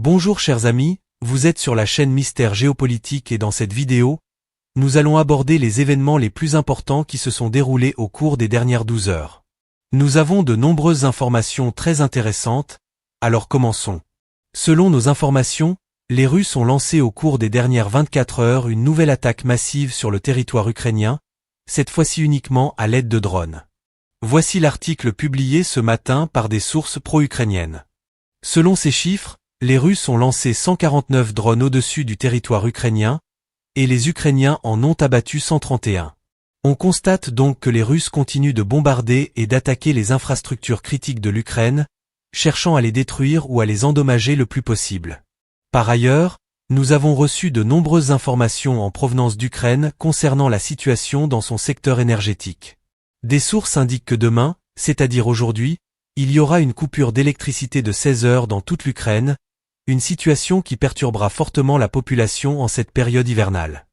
Bonjour chers amis, vous êtes sur la chaîne Mystère Géopolitique et dans cette vidéo, nous allons aborder les événements les plus importants qui se sont déroulés au cours des dernières 12 heures. Nous avons de nombreuses informations très intéressantes, alors commençons. Selon nos informations, les Russes ont lancé au cours des dernières 24 heures une nouvelle attaque massive sur le territoire ukrainien, cette fois-ci uniquement à l'aide de drones. Voici l'article publié ce matin par des sources pro-ukrainiennes. Selon ces chiffres, les Russes ont lancé 149 drones au-dessus du territoire ukrainien, et les Ukrainiens en ont abattu 131. On constate donc que les Russes continuent de bombarder et d'attaquer les infrastructures critiques de l'Ukraine, cherchant à les détruire ou à les endommager le plus possible. Par ailleurs, nous avons reçu de nombreuses informations en provenance d'Ukraine concernant la situation dans son secteur énergétique. Des sources indiquent que demain, c'est-à-dire aujourd'hui, il y aura une coupure d'électricité de 16 heures dans toute l'Ukraine, une situation qui perturbera fortement la population en cette période hivernale.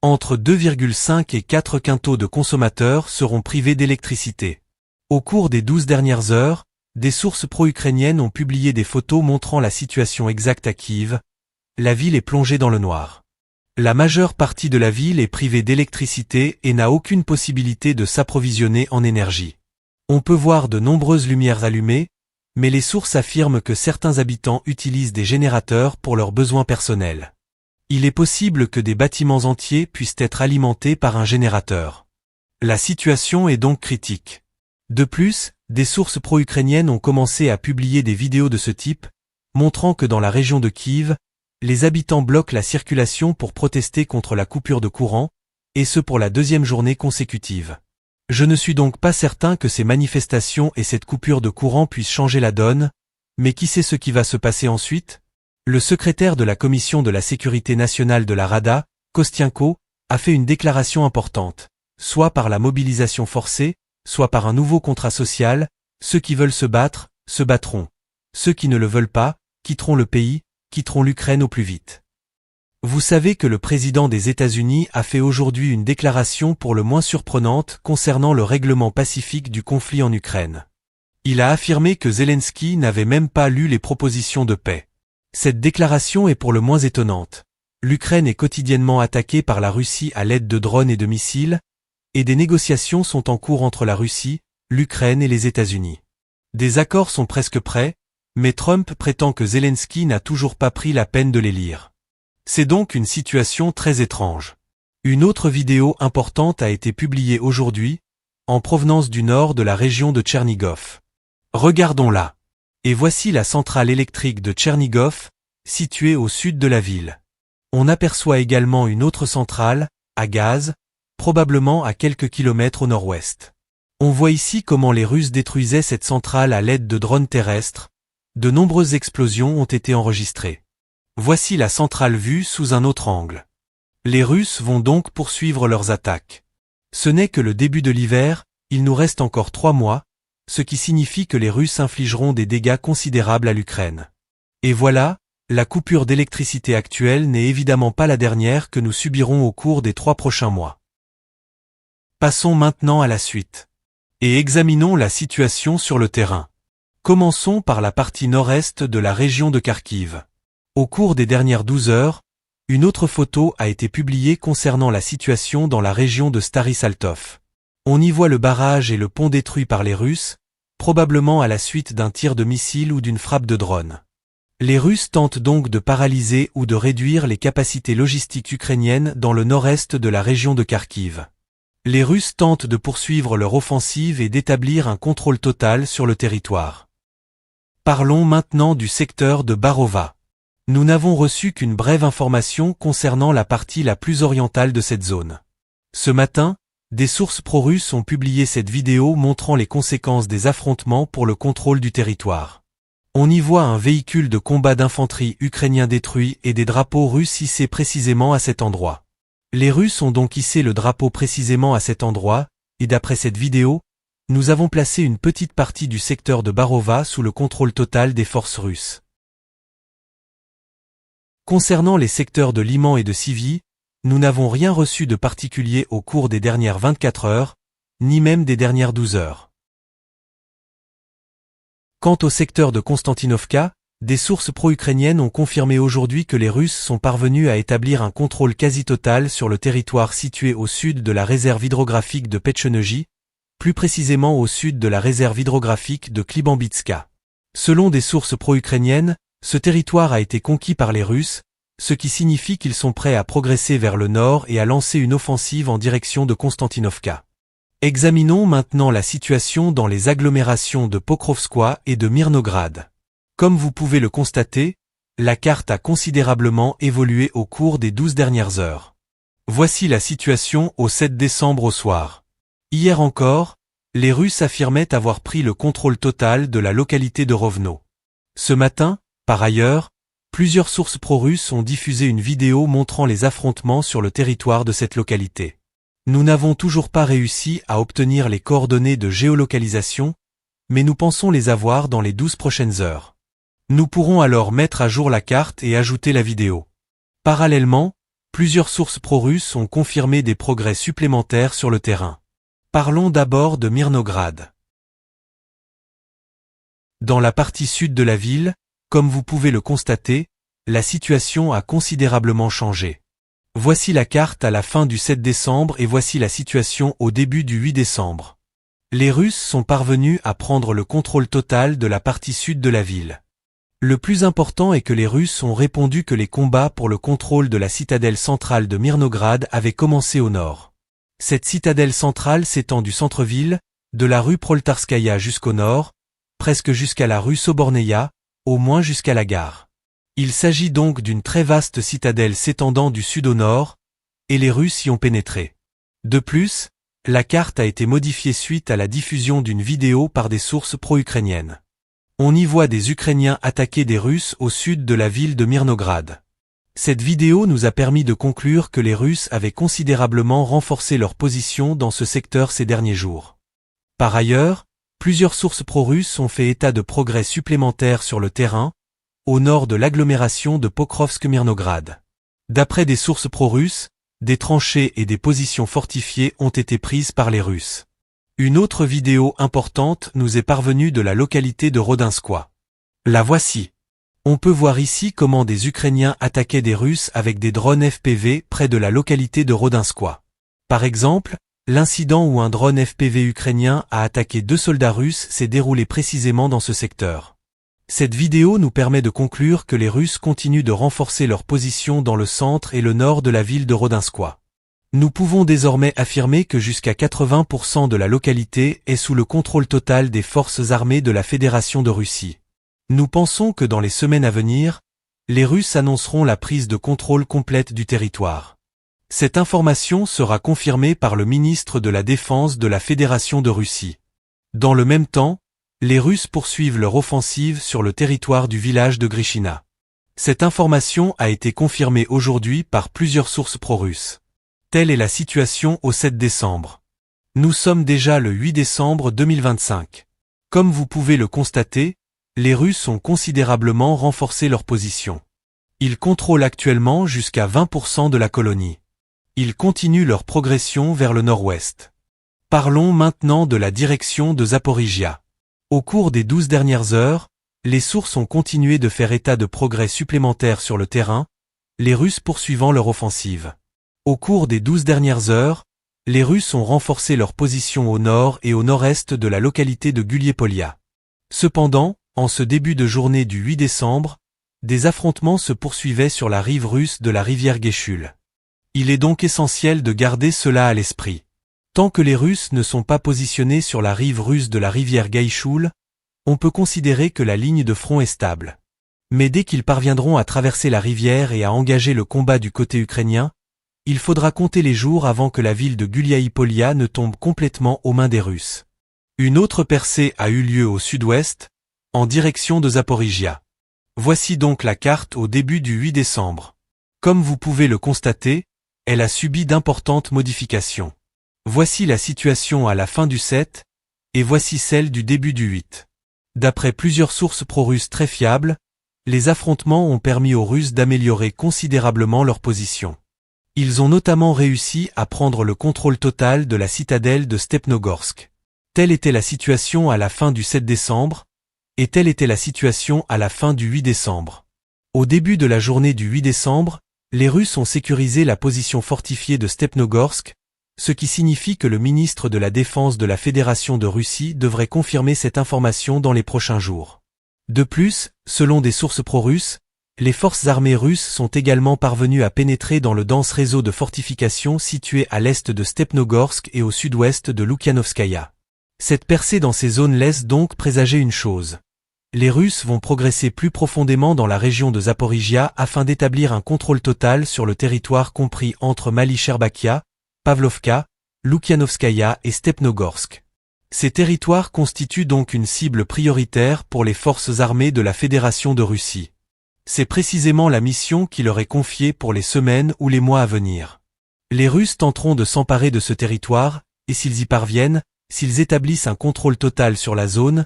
Entre 2,5 et 4 quintaux de consommateurs seront privés d'électricité. Au cours des 12 dernières heures, des sources pro-ukrainiennes ont publié des photos montrant la situation exacte à Kiev. La ville est plongée dans le noir. La majeure partie de la ville est privée d'électricité et n'a aucune possibilité de s'approvisionner en énergie. On peut voir de nombreuses lumières allumées, mais les sources affirment que certains habitants utilisent des générateurs pour leurs besoins personnels. Il est possible que des bâtiments entiers puissent être alimentés par un générateur. La situation est donc critique. De plus, des sources pro-ukrainiennes ont commencé à publier des vidéos de ce type, montrant que dans la région de Kiev, les habitants bloquent la circulation pour protester contre la coupure de courant, et ce pour la deuxième journée consécutive. Je ne suis donc pas certain que ces manifestations et cette coupure de courant puissent changer la donne, mais qui sait ce qui va se passer ensuite? Le secrétaire de la Commission de la Sécurité nationale de la Rada, Kostienko, a fait une déclaration importante, soit par la mobilisation forcée, soit par un nouveau contrat social, ceux qui veulent se battre, se battront. Ceux qui ne le veulent pas, quitteront le pays, quitteront l'Ukraine au plus vite. Vous savez que le président des États-Unis a fait aujourd'hui une déclaration pour le moins surprenante concernant le règlement pacifique du conflit en Ukraine. Il a affirmé que Zelensky n'avait même pas lu les propositions de paix. Cette déclaration est pour le moins étonnante. L'Ukraine est quotidiennement attaquée par la Russie à l'aide de drones et de missiles, et des négociations sont en cours entre la Russie, l'Ukraine et les États-Unis. Des accords sont presque prêts, mais Trump prétend que Zelensky n'a toujours pas pris la peine de les lire. C'est donc une situation très étrange. Une autre vidéo importante a été publiée aujourd'hui, en provenance du nord de la région de Tchernigov. Regardons-la. Et voici la centrale électrique de Tchernigov, située au sud de la ville. On aperçoit également une autre centrale, à gaz, probablement à quelques kilomètres au nord-ouest. On voit ici comment les Russes détruisaient cette centrale à l'aide de drones terrestres. De nombreuses explosions ont été enregistrées. Voici la centrale vue sous un autre angle. Les Russes vont donc poursuivre leurs attaques. Ce n'est que le début de l'hiver, il nous reste encore 3 mois, ce qui signifie que les Russes infligeront des dégâts considérables à l'Ukraine. Et voilà, la coupure d'électricité actuelle n'est évidemment pas la dernière que nous subirons au cours des 3 prochains mois. Passons maintenant à la suite. Et examinons la situation sur le terrain. Commençons par la partie nord-est de la région de Kharkiv. Au cours des dernières 12 heures, une autre photo a été publiée concernant la situation dans la région de Stary Saltov. On y voit le barrage et le pont détruits par les Russes, probablement à la suite d'un tir de missile ou d'une frappe de drone. Les Russes tentent donc de paralyser ou de réduire les capacités logistiques ukrainiennes dans le nord-est de la région de Kharkiv. Les Russes tentent de poursuivre leur offensive et d'établir un contrôle total sur le territoire. Parlons maintenant du secteur de Barova. Nous n'avons reçu qu'une brève information concernant la partie la plus orientale de cette zone. Ce matin, des sources pro-russes ont publié cette vidéo montrant les conséquences des affrontements pour le contrôle du territoire. On y voit un véhicule de combat d'infanterie ukrainien détruit et des drapeaux russes hissés précisément à cet endroit. Les Russes ont donc hissé le drapeau précisément à cet endroit, et d'après cette vidéo, nous avons placé une petite partie du secteur de Barova sous le contrôle total des forces russes. Concernant les secteurs de Liman et de Sivy, nous n'avons rien reçu de particulier au cours des dernières 24 heures, ni même des dernières 12 heures. Quant au secteur de Konstantinovka, Des sources pro-ukrainiennes ont confirmé aujourd'hui que les Russes sont parvenus à établir un contrôle quasi total sur le territoire situé au sud de la réserve hydrographique de Petchenegy, plus précisément au sud de la réserve hydrographique de Klibambitska. Selon des sources pro-ukrainiennes, ce territoire a été conquis par les Russes, ce qui signifie qu'ils sont prêts à progresser vers le nord et à lancer une offensive en direction de Konstantinovka. Examinons maintenant la situation dans les agglomérations de Pokrovskoye et de Mirnograd. Comme vous pouvez le constater, la carte a considérablement évolué au cours des 12 dernières heures. Voici la situation au 7 décembre au soir. Hier encore, les Russes affirmaient avoir pris le contrôle total de la localité de Rovno. Ce matin, par ailleurs, plusieurs sources pro-russes ont diffusé une vidéo montrant les affrontements sur le territoire de cette localité. Nous n'avons toujours pas réussi à obtenir les coordonnées de géolocalisation, mais nous pensons les avoir dans les 12 prochaines heures. Nous pourrons alors mettre à jour la carte et ajouter la vidéo. Parallèlement, plusieurs sources pro-russes ont confirmé des progrès supplémentaires sur le terrain. Parlons d'abord de Mirnograd. Dans la partie sud de la ville, comme vous pouvez le constater, la situation a considérablement changé. Voici la carte à la fin du 7 décembre et voici la situation au début du 8 décembre. Les Russes sont parvenus à prendre le contrôle total de la partie sud de la ville. Le plus important est que les Russes ont répondu que les combats pour le contrôle de la citadelle centrale de Mirnograd avaient commencé au nord. Cette citadelle centrale s'étend du centre-ville, de la rue Proltarskaya jusqu'au nord, presque jusqu'à la rue Soborneïa, au moins jusqu'à la gare. Il s'agit donc d'une très vaste citadelle s'étendant du sud au nord, et les Russes y ont pénétré. De plus, la carte a été modifiée suite à la diffusion d'une vidéo par des sources pro-ukrainiennes. On y voit des Ukrainiens attaquer des Russes au sud de la ville de Mirnograd. Cette vidéo nous a permis de conclure que les Russes avaient considérablement renforcé leur position dans ce secteur ces derniers jours. Par ailleurs, plusieurs sources pro-russes ont fait état de progrès supplémentaires sur le terrain, au nord de l'agglomération de Pokrovsk-Mirnograd. D'après des sources pro-russes, des tranchées et des positions fortifiées ont été prises par les Russes. Une autre vidéo importante nous est parvenue de la localité de Rodinskoye. La voici. On peut voir ici comment des Ukrainiens attaquaient des Russes avec des drones FPV près de la localité de Rodinskoye. Par exemple, l'incident où un drone FPV ukrainien a attaqué 2 soldats russes s'est déroulé précisément dans ce secteur. Cette vidéo nous permet de conclure que les Russes continuent de renforcer leur position dans le centre et le nord de la ville de Rodinskoye. Nous pouvons désormais affirmer que jusqu'à 80% de la localité est sous le contrôle total des forces armées de la Fédération de Russie. Nous pensons que dans les semaines à venir, les Russes annonceront la prise de contrôle complète du territoire. Cette information sera confirmée par le ministre de la Défense de la Fédération de Russie. Dans le même temps, les Russes poursuivent leur offensive sur le territoire du village de Grishina. Cette information a été confirmée aujourd'hui par plusieurs sources pro-russes. Telle est la situation au 7 décembre. Nous sommes déjà le 8 décembre 2025. Comme vous pouvez le constater, les Russes ont considérablement renforcé leur position. Ils contrôlent actuellement jusqu'à 20% de la colonie. Ils continuent leur progression vers le nord-ouest. Parlons maintenant de la direction de Zaporijia. Au cours des 12 dernières heures, les sources ont continué de faire état de progrès supplémentaires sur le terrain, les Russes poursuivant leur offensive. Au cours des 12 dernières heures, les Russes ont renforcé leur position au nord et au nord-est de la localité de Guliepolia. Cependant, en ce début de journée du 8 décembre, des affrontements se poursuivaient sur la rive russe de la rivière Guéchul. Il est donc essentiel de garder cela à l'esprit. Tant que les Russes ne sont pas positionnés sur la rive russe de la rivière Guéchul, on peut considérer que la ligne de front est stable. Mais dès qu'ils parviendront à traverser la rivière et à engager le combat du côté ukrainien, il faudra compter les jours avant que la ville de Guliepolia ne tombe complètement aux mains des Russes. Une autre percée a eu lieu au sud-ouest, en direction de Zaporijia. Voici donc la carte au début du 8 décembre. Comme vous pouvez le constater, elle a subi d'importantes modifications. Voici la situation à la fin du 7, et voici celle du début du 8. D'après plusieurs sources pro-russes très fiables, les affrontements ont permis aux Russes d'améliorer considérablement leur position. Ils ont notamment réussi à prendre le contrôle total de la citadelle de Stepnogorsk. Telle était la situation à la fin du 7 décembre, Et telle était la situation à la fin du 8 décembre. Au début de la journée du 8 décembre, les Russes ont sécurisé la position fortifiée de Stepnogorsk, ce qui signifie que le ministre de la Défense de la Fédération de Russie devrait confirmer cette information dans les prochains jours. De plus, selon des sources pro-russes, les forces armées russes sont également parvenues à pénétrer dans le dense réseau de fortifications situé à l'est de Stepnogorsk et au sud-ouest de Loukianovskaya. Cette percée dans ces zones laisse donc présager une chose. Les Russes vont progresser plus profondément dans la région de Zaporijia afin d'établir un contrôle total sur le territoire compris entre Mali-Sherbakia, Pavlovka, Loukianovskaya et Stepnogorsk. Ces territoires constituent donc une cible prioritaire pour les forces armées de la Fédération de Russie. C'est précisément la mission qui leur est confiée pour les semaines ou les mois à venir. Les Russes tenteront de s'emparer de ce territoire, et s'ils y parviennent, s'ils établissent un contrôle total sur la zone,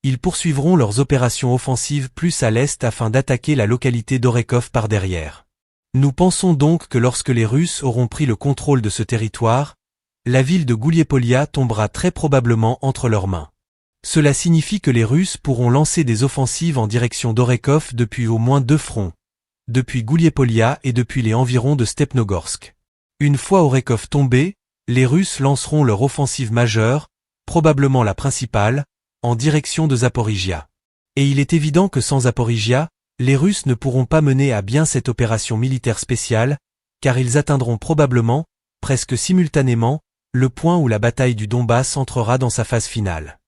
ils poursuivront leurs opérations offensives plus à l'est afin d'attaquer la localité d'Orekov par derrière. Nous pensons donc que lorsque les Russes auront pris le contrôle de ce territoire, la ville de Gouliepolya tombera très probablement entre leurs mains. Cela signifie que les Russes pourront lancer des offensives en direction d'Orekov depuis au moins 2 fronts, depuis Gouliepolya et depuis les environs de Stepnogorsk. Une fois Orekov tombé, les Russes lanceront leur offensive majeure, probablement la principale, en direction de Zaporijia. Et il est évident que sans Zaporijia, les Russes ne pourront pas mener à bien cette opération militaire spéciale, car ils atteindront probablement, presque simultanément, le point où la bataille du Donbass entrera dans sa phase finale.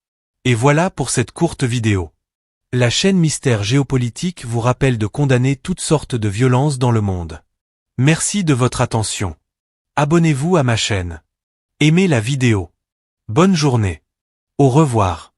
Et voilà pour cette courte vidéo. La chaîne Mystère Géopolitique vous rappelle de condamner toutes sortes de violences dans le monde. Merci de votre attention. Abonnez-vous à ma chaîne. Aimez la vidéo. Bonne journée. Au revoir.